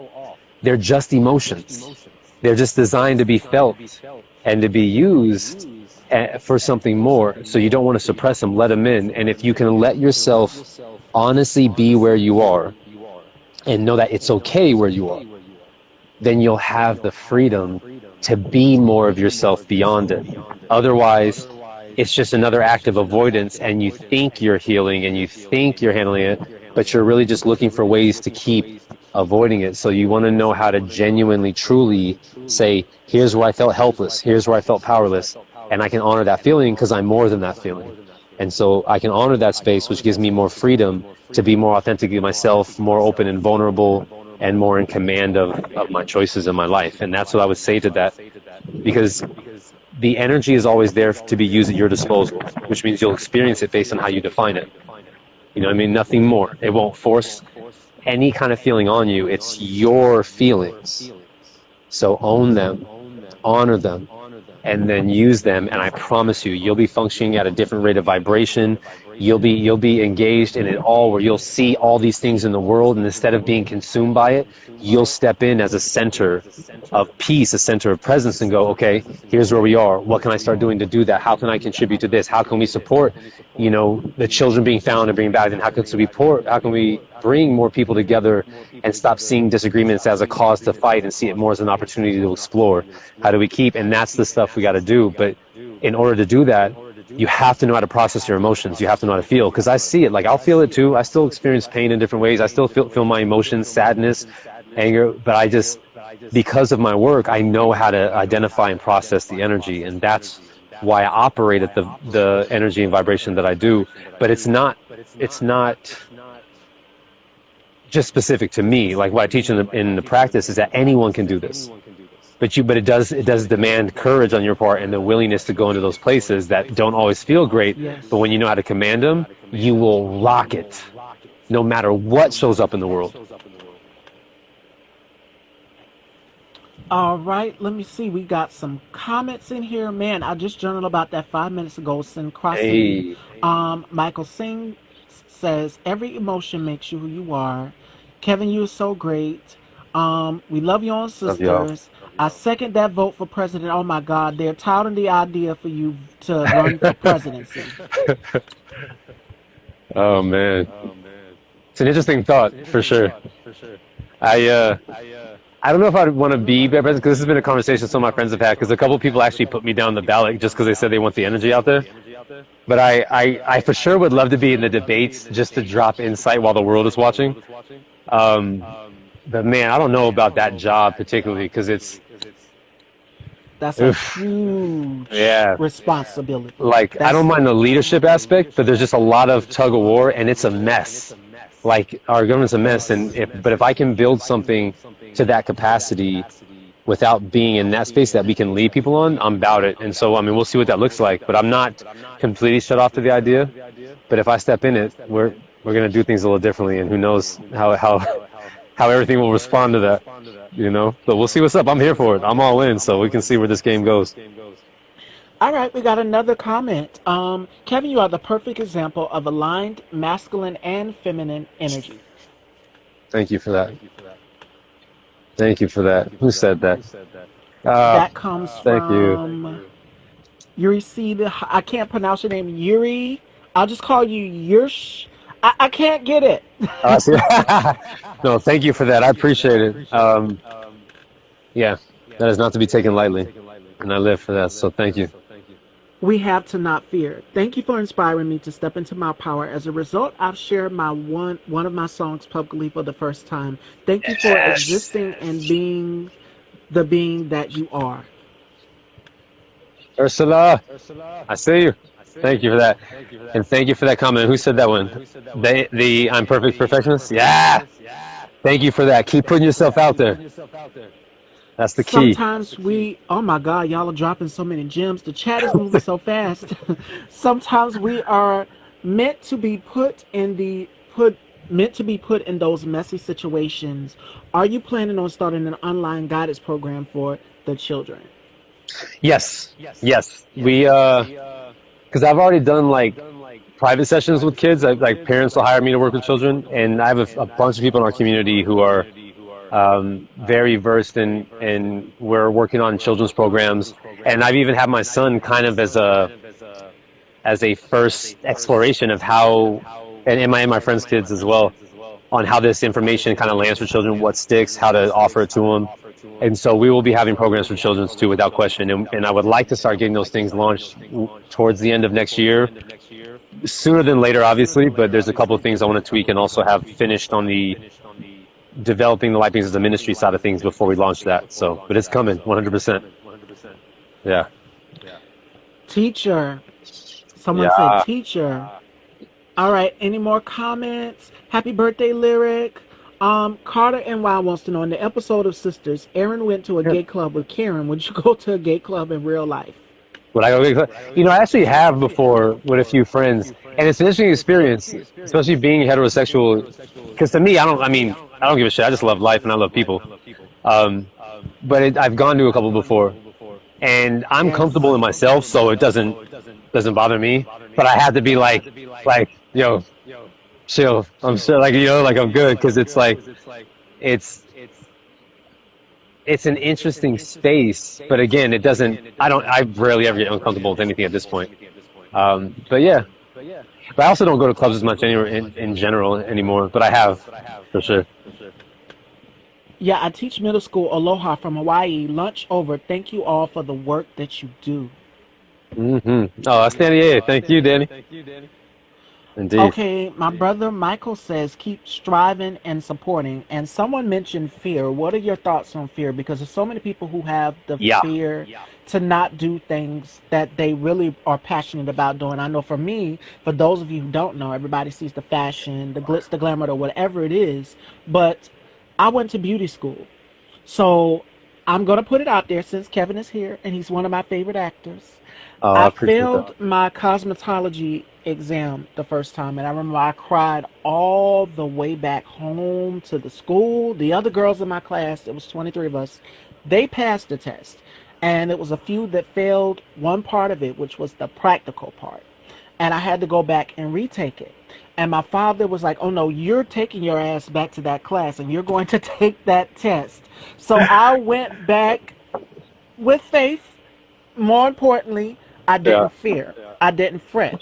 They're just emotions. They're just designed to be felt and to be used for something more. So you don't want to suppress them, let them in. And if you can let yourself honestly be where you are and know that it's okay where you are, then you'll have the freedom to be more of yourself beyond it. Otherwise, it's just another act of avoidance, and you think you're healing and you think you're handling it, but you're really just looking for ways to keep avoiding it. So you want to know how to genuinely, truly say, here's where I felt helpless, here's where I felt powerless, and I can honor that feeling because I'm more than that feeling. And so I can honor that space, which gives me more freedom to be more authentically myself, more open and vulnerable, and more in command of my choices in my life. And that's what I would say to that, because the energy is always there to be used at your disposal, which means you'll experience it based on how you define it. You know what I mean? Nothing more. It won't force any kind of feeling on you. It's your feelings. So own them, honor them, and then use them. And I promise you, you'll be functioning at a different rate of vibration. You'll be engaged in it all, where you'll see all these things in the world, and instead of being consumed by it, you'll step in as a center of peace, a center of presence, and go, okay, here's where we are. What can I start doing to do that? How can I contribute to this? How can we support, the children being found and being back? And how can we bring more people together and stop seeing disagreements as a cause to fight and see it more as an opportunity to explore? How do we keep? And that's the stuff we got to do. But in order to do that, you have to know how to process your emotions. You have to know how to feel. Because I see it. Like, I'll feel it too. I still experience pain in different ways. I still feel my emotions, sadness, anger. But I just, because of my work, I know how to identify and process the energy. And that's why I operate at the energy and vibration that I do. But it's not just specific to me. Like, what I teach in the practice is that anyone can do this. But it does demand courage on your part, and the willingness to go into those places that don't always feel great. Yes. But when you know how to command them, you will rock it, no matter what shows up in the world. All right, let me see. We got some comments in here. Man, I just journaled about that 5 minutes ago. Synchrosity. Hey. Michael Singh says, every emotion makes you who you are. Kevin, you're so great. We love you on Love y'all. Sisters. I second that vote for president. Oh my God, they're touting the idea for you to run for presidency. Oh man, it's an interesting thought for sure. I uh, I don't know if I'd want to be president because this has been a conversation some of my friends have had because a couple of people actually put me down the ballot just because they said they want the energy out there. But I for sure would love to be in the debates just to drop insight while the world is watching. Um, but man, I don't know about that job particularly because That's a oof, huge yeah. responsibility. Like I don't That's mind the leadership aspect, but there's just a lot of tug of war, and it's a mess. Like our government's a mess, and if I can build something to that capacity without being in that space that we can lead people on, I'm about it. And so I mean, we'll see what that looks like. But I'm not completely shut off to the idea. But if I step in it, we're gonna do things a little differently, and who knows how everything will respond to that. You know, but we'll see what's up. I'm here for it. I'm all in, so we can see where this game goes. all right. We got another comment. Kevin, you are the perfect example of aligned masculine and feminine energy. Thank you for that. Thank you for that. Who said that? Uh, That comes thank you. from Yuri C. I can't pronounce your name. Yuri. I'll just call you Yursh. I can't get it. See, no, thank you for that. I appreciate it. Yeah, that is not to be taken lightly, and I live for that. So thank you. We have to not fear. Thank you for inspiring me to step into my power. As a result, I've shared my one of my songs publicly for the first time. Thank you for Yes. existing and being the being that you are. Ursula, I see you. Thank you for that, and thank you for that comment. Who said that one? The I'm perfect perfectionist. Yeah. Thank you for that. Keep putting yourself out there. That's the key. Sometimes oh my God, y'all are dropping so many gems. The chat is moving so fast. Sometimes we are meant to be put in those messy situations. Are you planning on starting an online guidance program for the children? Yes. Yes. Because I've already done like private sessions with kids. Like parents will hire me to work with children, and I have a bunch of people in our community who are very versed in we're working on children's programs, and I've even had my son kind of as a first exploration of how, and my friends' kids as well, on how this information kind of lands for children, what sticks, how to offer it to them. And so we will be having programs for children too, without question. And I would like to start getting those things launched towards the end of next year, sooner than later, obviously. But there's a couple of things I want to tweak and also have finished on the developing the Light Beings as a ministry side of things before we launch that. So, but it's coming, 100%. Yeah. Teacher. Someone said Yeah. teacher. All right. Any more comments? Happy birthday, Lyric. Carter NY wants to know, in the episode of Sisters, Aaron went to a Yeah. gay club with Karen. Would you go to a gay club in real life? Would I go? I actually have before with a few friends, and it's an interesting experience, especially being heterosexual. Because to me, I don't give a shit. I just love life and I love people. Um, but I've gone to a couple before, and I'm comfortable in Yes. myself, so it doesn't bother me. But I had to be like, yo, chill. I'm sure, like like I'm good because it's like it's it's an interesting space, but again, it doesn't. I rarely ever get uncomfortable with anything at this point. But yeah, but I also don't go to clubs as much anywhere in general anymore. But I have for sure. Yeah, I teach middle school. Aloha from Hawaii. Lunch over. Thank you all for the work that you do. Oh, that's Danny. A. Thank you, Danny. Indeed. Okay, my brother Michael says keep striving and supporting. And someone mentioned fear. What are your thoughts on fear? Because there's so many people who have the Yeah. fear to not do things that they really are passionate about doing. I know for me, for those of you who don't know, everybody sees the fashion, the glitz, the glamour, or whatever it is. But I went to beauty school. So I'm going to put it out there since Kevin is here and he's one of my favorite actors. Oh, I I appreciate that. failed my cosmetology exam the first time, and I remember I cried all the way back home to the school. The other girls in my class, it was 23 of us, they passed the test, and it was a few that failed one part of it, which was the practical part, and I had to go back and retake it. And my father was like, "Oh no, you're taking your ass back to that class and you're going to take that test." So I went back with faith. More importantly, I Yeah. didn't fear. I didn't fret.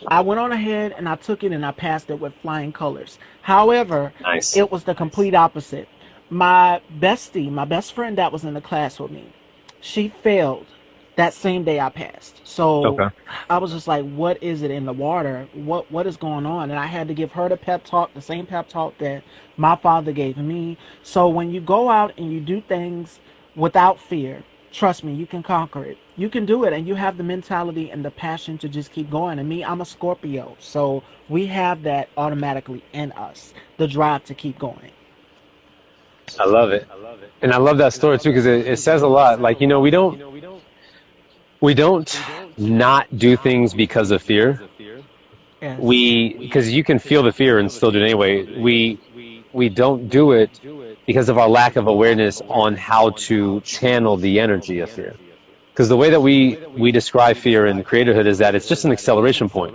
I went on ahead and I took it and I passed it with flying colors. However, Nice. it was the complete opposite. My bestie, my best friend that was in the class with me, she failed that same day I passed. So Okay. I was just like, what is it in the water? What is going on? And I had to give her the pep talk, the same pep talk that my father gave me. So when you go out and you do things without fear, trust me, you can conquer it. You can do it, and you have the mentality and the passion to just keep going. And me, I'm a Scorpio, so we have that automatically in us, the drive to keep going. I love it. And I love that story too because it says a lot. Like, you know, we don't not do things because of fear. Yes. Because you can feel the fear and still do it anyway. We don't do it because of our lack of awareness on how to channel the energy of fear. Because the way that we describe fear in creatorhood is that it's just an acceleration point,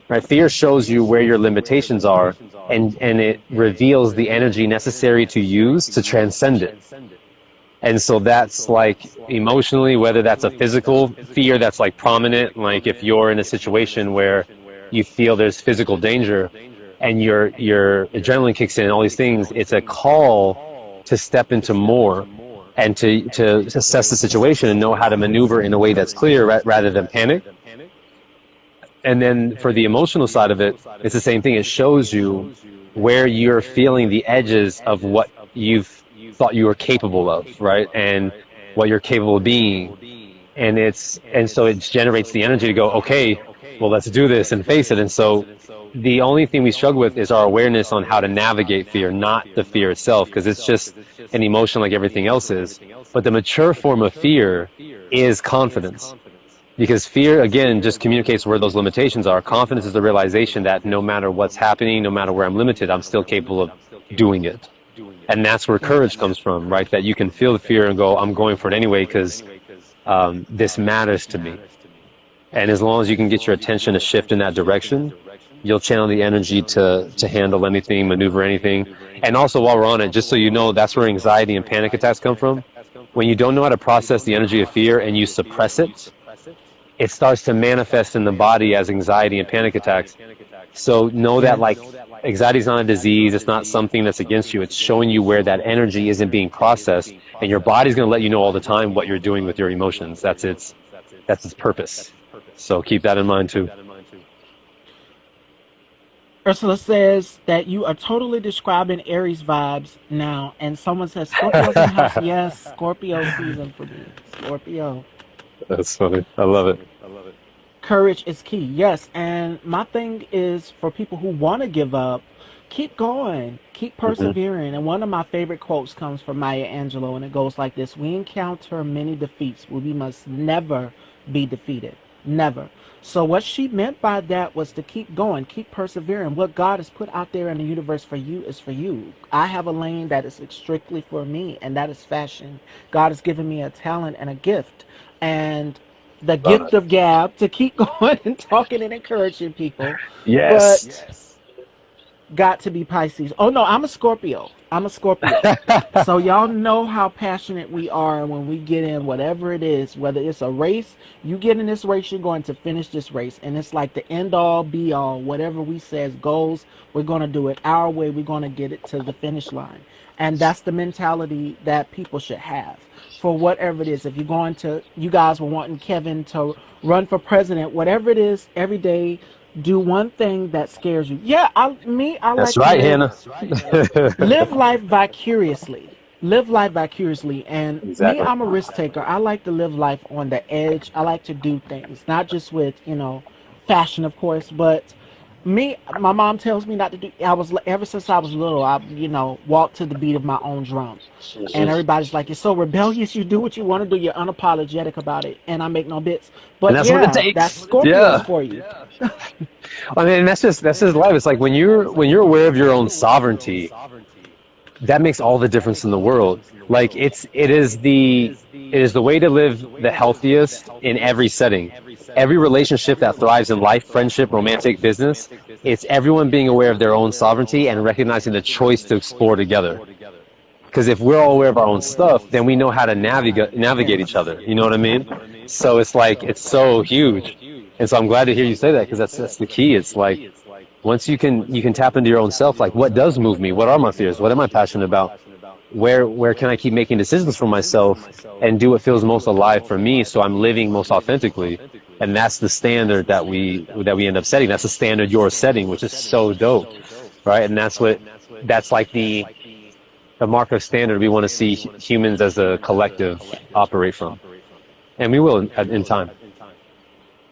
right? Fear shows you where your limitations are, and it reveals the energy necessary to use to transcend it. And so that's like emotionally, whether that's a physical fear that's like prominent, like if you're in a situation where you feel there's physical danger and your adrenaline kicks in and all these things, it's a call to step into more and to assess the situation and know how to maneuver in a way that's clear rather than panic. And then for the emotional side of it, it's the same thing. It shows you where you're feeling the edges of what you've thought you were capable of, right? And what you're capable of being. And so it generates the energy to go, okay, well, let's do this and face it. And so the only thing we struggle with is our awareness on how to navigate fear, not the fear itself, because it's just an emotion like everything else is. But the mature form of fear is confidence. Because fear, again, just communicates where those limitations are. Confidence is the realization that no matter what's happening, no matter where I'm limited, I'm still capable of doing it. And that's where courage Yes. comes from, right? That you can feel the fear and go, I'm going for it anyway because this matters to me. And as long as you can get your attention to shift in that direction, you'll channel the energy to handle anything, maneuver anything. And also, while we're on it, just so you know, that's where anxiety and panic attacks come from. When you don't know how to process the energy of fear and you suppress it, it starts to manifest in the body as anxiety and panic attacks. So know that like Yes. anxiety is not a disease. It's not something that's against you. It's showing you where that energy isn't being processed, and your body's going to let you know all the time what you're doing with your emotions. That's its purpose. So keep that in mind too. Ursula says that you are totally describing Aries vibes now, and someone says Scorpio's in the house. Yes, Scorpio season for me. Scorpio. That's funny. I love it. Courage is key. Yes, and my thing is for people who want to give up, keep going, keep Hmm. persevering. And one of my favorite quotes comes from Maya Angelou, and it goes like this: "We encounter many defeats, but we must never be defeated. Never." So what she meant by that was to keep going, keep persevering. What God has put out there in the universe for you is for you. I have a lane that is strictly for me, and that is fashion. God has given me a talent and a gift, and the Love gift it. of gab to keep going and talking and encouraging people. Yes. But got to be Pisces. Oh no, I'm a Scorpio. I'm a Scorpio. So y'all know how passionate we are when we get in whatever it is, whether it's a race, you get in this race, you're going to finish this race. And it's like the end all be all. Whatever we says goes, we're gonna do it our way, we're gonna get it to the finish line. And that's the mentality that people should have for whatever it is. If you're going to, you guys were wanting Kevin to run for president, whatever it is, every day, do one thing that scares you. Yeah, I That's like to right, Hannah. live life vicariously. Live life vicariously. And me, Exactly. I'm a risk taker. I like to live life on the edge. I like to do things, not just with, fashion, of course, but me, my mom tells me not to do. Ever since I was little, I, walked to the beat of my own drum. And Mhm. everybody's like, "You're so rebellious. You do what you want to do. You're unapologetic about it." And I make no bits. And But that's what it yeah, that's takes. Scorpios Yeah. for you. I mean, that's just life. It's like when you're aware of your own sovereignty, that makes all the difference in the world. Like it is the way to live the healthiest in every setting. Every relationship that thrives in life, friendship, romantic, business, it's everyone being aware of their own sovereignty and recognizing the choice to explore together. Because if we're all aware of our own stuff, then we know how to navigate each other. You know what I mean? So it's like it's so huge, and so I'm glad to hear you say that, because that's the key. It's like once you can tap into your own self. Like, what does move me? What are my fears? What am I passionate about? Where can I keep making decisions for myself and do what feels most alive for me, so I'm living most authentically? And that's the standard that we end up setting. That's the standard you're setting, which is so dope, right? And that's like the mark of standard we want to see humans as a collective operate from, and we will in time.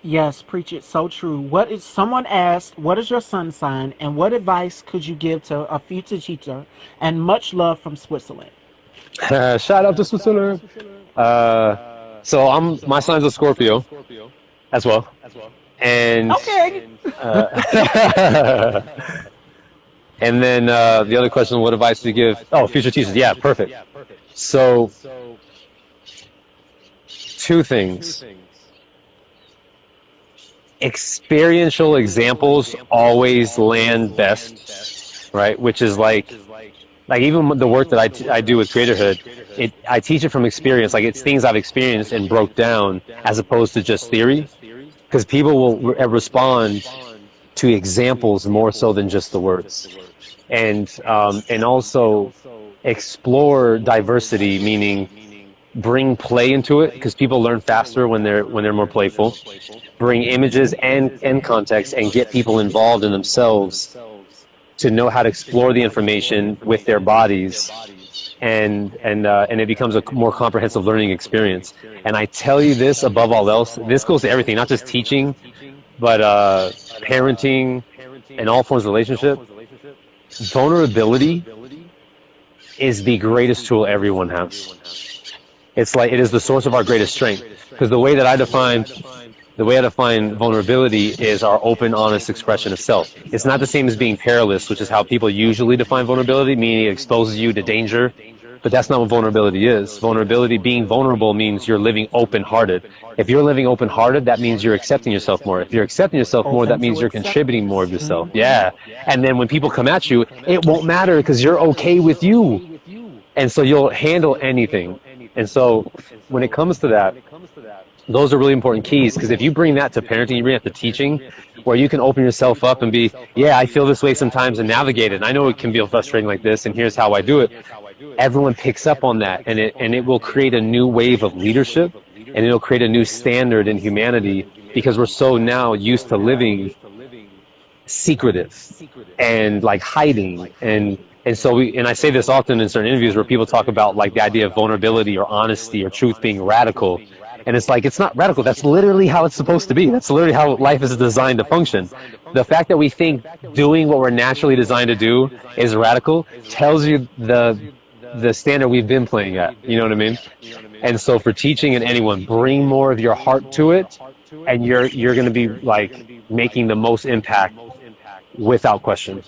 Yes, preach it. So true. What is someone asked, what is your sun sign and what advice could you give to a future teacher? And much love from Switzerland. Shout out to Switzerland. So my sign's a Scorpio as well, and Okay. uh, and then the other question: what advice do you give? Oh, future teachers. Yeah, perfect. So two things. Experiential examples always land best, right? Which is like even the work that I do with creatorhood, I teach it from experience. Like, it's things I've experienced and broke down, as opposed to just theory, because people will respond to examples more so than just the words. And also explore diversity, meaning bring play into it, because people learn faster when they're more playful. Bring images and context, and get people involved in themselves to know how to explore the information with their bodies, and it becomes a more comprehensive learning experience. And I tell you this, above all else, this goes to everything, not just teaching, but parenting and all forms of relationship. Vulnerability is the greatest tool everyone has. It's like it is the source of our greatest strength. Because the way I define vulnerability is our open, honest expression of self. It's not the same as being perilous, which is how people usually define vulnerability, meaning it exposes you to danger. But that's not what vulnerability is. Being vulnerable means you're living open-hearted. If you're living open-hearted, that means you're accepting yourself more. If you're accepting yourself more, that means you're contributing more of yourself. Yeah. And then when people come at you, it won't matter, because you're okay with you. And so you'll handle anything. And so when it comes to that, those are really important keys, because if you bring that to parenting, you bring that to teaching, where you can open yourself up and be, I feel this way sometimes, and navigate it. And I know it can feel frustrating like this, and here's how I do it. Everyone picks up on that, and it will create a new wave of leadership, and it'll create a new standard in humanity, because we're so now used to living secretive and like hiding, and so I say this often in certain interviews where people talk about like the idea of vulnerability or honesty or truth being radical. And it's like, it's not radical. That's literally how it's supposed to be. That's literally how life is designed to function. The fact that we think doing what we're naturally designed to do is radical tells you the standard we've been playing at. You know what I mean? And so for teaching and anyone, bring more of your heart to it, and you're going to be like making the most impact without question.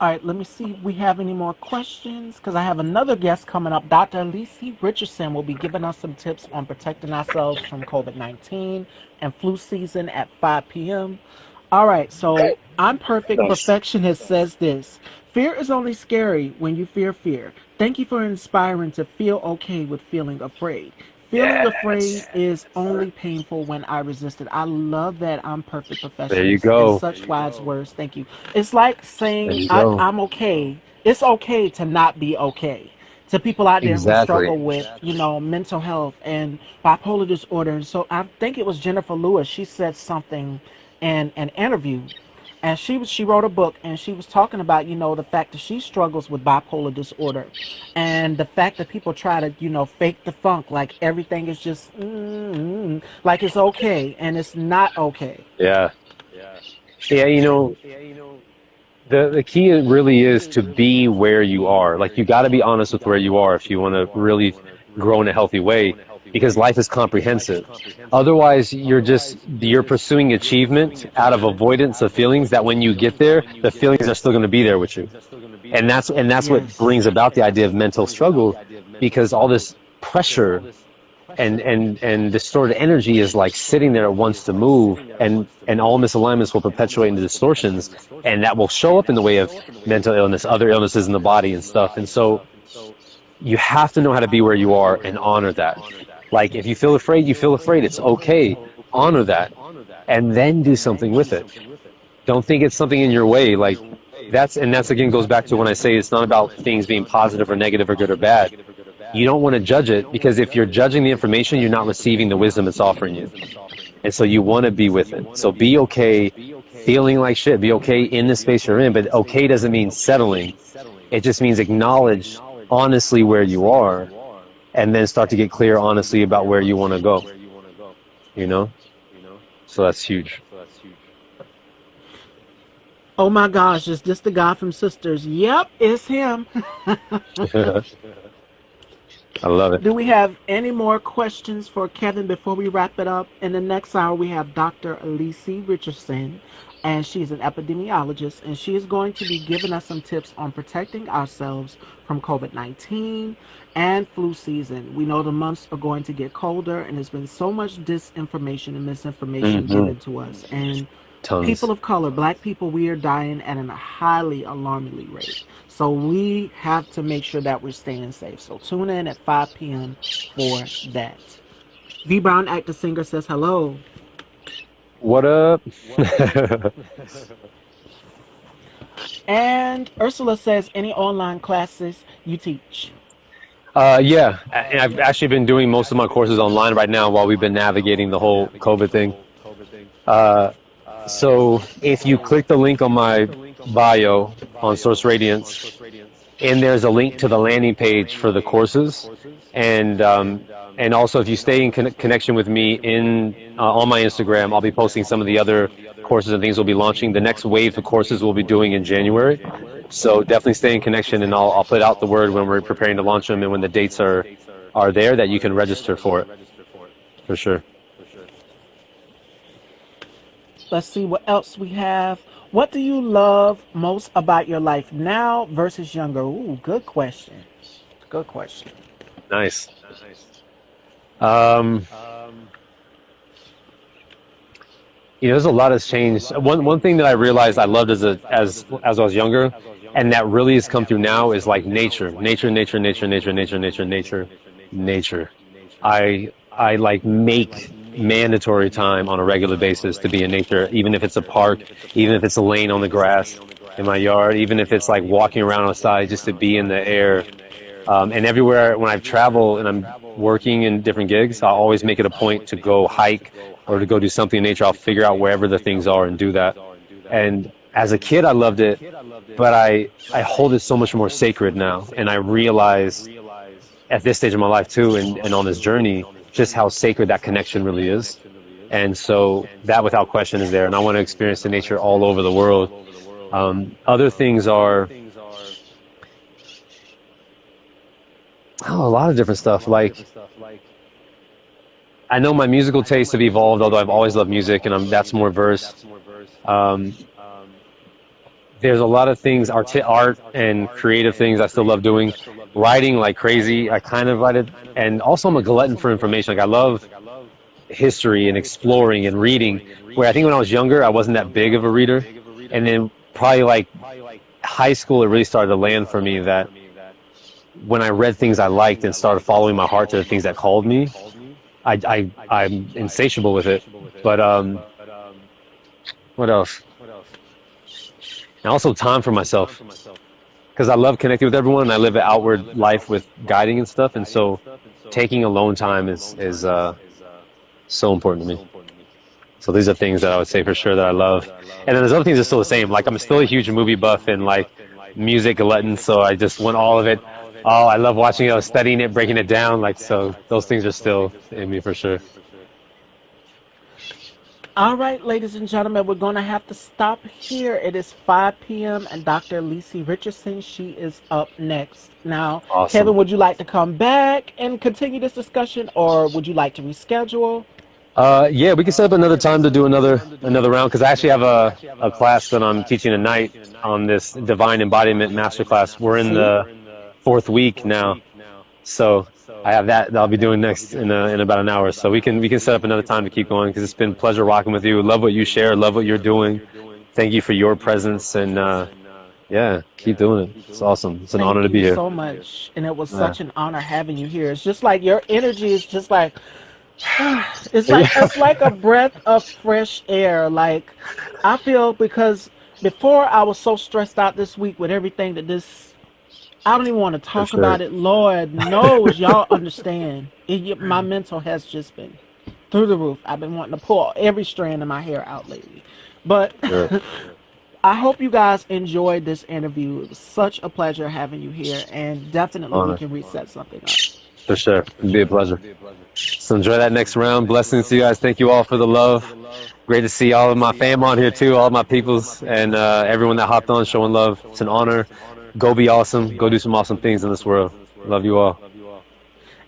All right, let me see if we have any more questions, because I have another guest coming up. Dr. Alicia Richardson will be giving us some tips on protecting ourselves from COVID-19 and flu season at 5 p.m. All right, so I'm Perfect Perfectionist says this. Fear is only scary when you fear fear. Thank you for inspiring to feel okay with feeling afraid. Feeling afraid is only painful when I resist it. I love that. I'm Perfect Perfectionist. There you go. And such wise words. Thank you. It's like saying I'm okay. It's okay to not be okay. To people out there who struggle with, mental health and bipolar disorder. And so I think it was Jennifer Lewis. She said something in an interview, and she wrote a book, and she was talking about, the fact that she struggles with bipolar disorder, and the fact that people try to, fake the funk, like everything is just, like it's okay, and it's not okay. Yeah. The key really is to be where you are. Like, you got to be honest with where you are if you want to really grow in a healthy way, because life is comprehensive. Otherwise, you're pursuing achievement out of avoidance of feelings that when you get there, the feelings are still going to be there with you. And that's what brings about the idea of mental struggle, because all this pressure and distorted energy is like sitting there, it wants to move, and all misalignments will perpetuate into distortions, and that will show up in the way of mental illness, other illnesses in the body and stuff. And so you have to know how to be where you are and honor that. Like, if you feel afraid, you feel afraid. It's okay. Honor that, and then do something with it. Don't think it's something in your way. Like, that's again goes back to when I say it's not about things being positive or negative or good or bad. You don't want to judge it, because if you're judging the information, you're not receiving the wisdom it's offering you. And so you want to be with it. So be okay feeling like shit. Be okay in the space you're in. But okay doesn't mean settling. It just means acknowledge honestly where you are, and then start to get clear honestly about where you want to go. You know? So that's huge. Oh my gosh, is this the guy from Sisters? Yep, it's him. I love it. Do we have any more questions for Kevin before we wrap it up? In the next hour, we have Dr. Elise Richardson, and she's an epidemiologist, and she is going to be giving us some tips on protecting ourselves from COVID-19 and flu season. We know the months are going to get colder, and there's been so much disinformation and misinformation given to us. And Tons. people of color, black people, we are dying at a highly alarmingly rate. So we have to make sure that we're staying safe. So tune in at 5 p.m. for that. V Brown, actor singer, says hello. What up? And Ursula says, any online classes you teach? Yeah, and I've actually been doing most of my courses online right now while we've been navigating the whole COVID thing. So if you click the link on my bio on Source Radiance, and there's a link to the landing page for the courses, and also if you stay in connection with me on my Instagram, I'll be posting some of the other courses and things we'll be launching. The next wave of courses we'll be doing in January, so definitely stay in connection, and I'll put out the word when we're preparing to launch them and when the dates are there that you can register for it, for sure. Let's see what else we have. What do you love most about your life now versus younger? Ooh, good question. Good question. Nice. There's a lot has changed. One thing that I realized I loved as I was younger, and that really has come through now, is like nature. I like make mandatory time on a regular basis to be in nature, even if it's a park, even if it's a lane on the grass in my yard, even if it's like walking around outside, just to be in the air. And everywhere when I travel and I'm working in different gigs, I'll always make it a point to go hike or to go do something in nature. I'll figure out wherever the things are and do that. And as a kid, I loved it, but I hold it so much more sacred now. And I realize at this stage of my life too, and on this journey, just how sacred that connection really is. And so that without question is there. And I want to experience the nature all over the world. Other things are a lot of different stuff. Like, I know my musical tastes have evolved, although I've always loved music, and that's more verse. There's a lot of things, art and creative things I still love doing. Writing like crazy, I kind of write it. And also I'm a glutton for information. Like, I love history and exploring and reading, where I think when I was younger, I wasn't that big of a reader. And then probably like high school, it really started to land for me that when I read things I liked and started following my heart to the things that called me, I'm insatiable with it. But what else? And also time for myself, because I love connecting with everyone, and I live an outward life with guiding and stuff, and so taking alone time is so important to me. So these are things that I would say for sure that I love. And then there's other things that are still the same. Like, I'm still a huge movie buff and like music glutton, so I just want all of it. Oh, I love watching it, studying it, breaking it down. Like, so those things are still in me for sure. All right, ladies and gentlemen, we're going to have to stop here. It is 5 p.m. and Dr. Elise Richardson, she is up next. Now, Awesome. Kevin, would you like to come back and continue this discussion, or would you like to reschedule? Yeah, we can set up another time to do another round because I actually have a class that I'm teaching tonight on this divine embodiment masterclass. We're in See? the fourth week now, so I have that I'll be doing next in about an hour. So we can set up another time to keep going because it's been a pleasure rocking with you. Love what you share. Love what you're doing. Thank you for your presence and yeah, keep doing it. It's awesome. It's an honor Thank to you be here. so much. And it was Yeah. such an honor having you here. It's just like your energy is just like Yeah. it's like a breath of fresh air. Like I feel because before I was so stressed out this week with everything that this I don't even want to For talk sure. about it. Lord knows y'all understand. My mental has just been through the roof. I've been wanting to pull every strand of my hair out lately. But Sure. I hope you guys enjoyed this interview. It was such a pleasure having you here, and definitely we Honor. can reset something up. For sure. It'd be a pleasure. So enjoy that next round. Blessings to you guys. Thank you all for the love. Great to see all of my fam on here too, all of my peoples and everyone that hopped on showing love. It's an honor. Go be awesome. Go do some awesome things in this world. Love you all.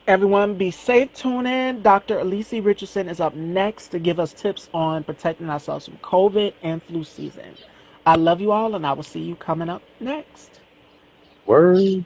Everyone, be safe. Tune in. Dr. Elise Richardson is up next to give us tips on protecting ourselves from COVID and flu season. I love you all, and I will see you coming up next. Word.